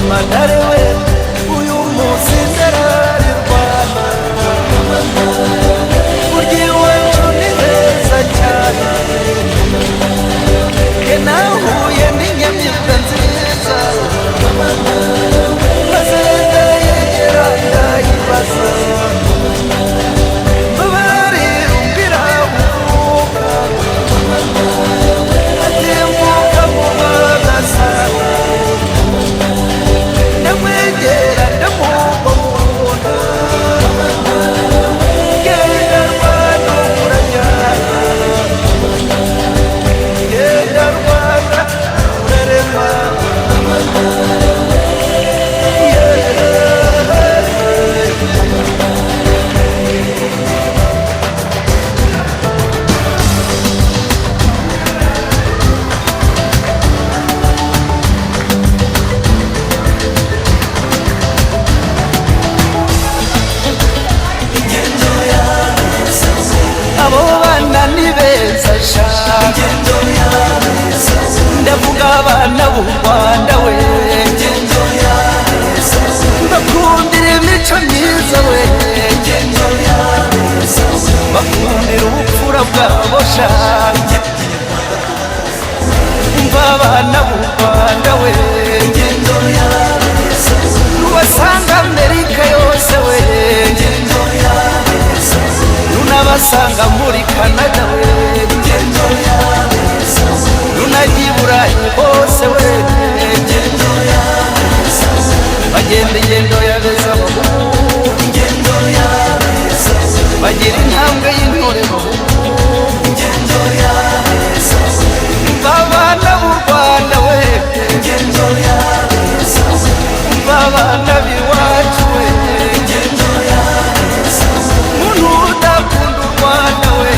amadarewe uyu munsi ndararirwana burya iwacu ni heza cyane ke nahuye n'inyamibwa nziza maze ndayegera ndayibaza babarira uvuka atembuka mu bagasana ndamwegera ndamubona genda rwanda urajyana genda rwanda urarema abo bana ni beza shaka ndavuga abana b'u Rwanda we bakundira imico myiza we bakundira ubupfura bwabo shaka umva abana b'u Rwanda we nubasanga Amerika yose we nunabasanga muri Canada we nunajya i Burayi hose we bagenda ingendo yabeza bagira intambwe y'intorero abana b'u Rwanda we abana b'iwacu we muntu udakunda u Rwanda we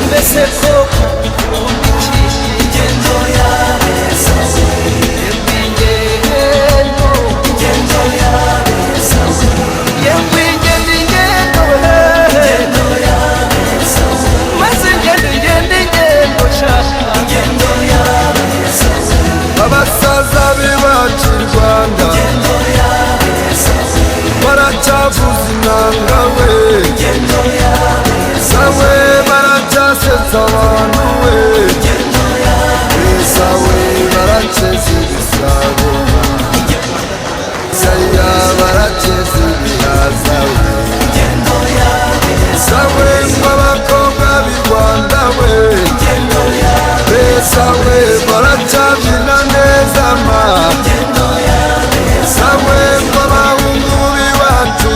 mbese ko abasaza b'iwacu i Rwanda baracyavuza inanga we sawe baracyasetsa abantu we sawe baraceza ibisabo saya baraceza ibihaza we sawe nk'abakobwa b'i Rwanda we sawe baracyabyina neza ma sawe nk'abahungu b'iwacu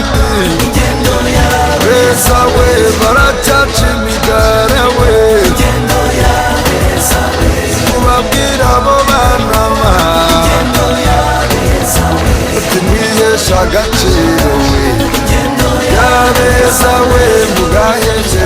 sawe baracyaca imigara we ubabwira abo bana ma uti mwihesha agaciro we yabeza we mugaheke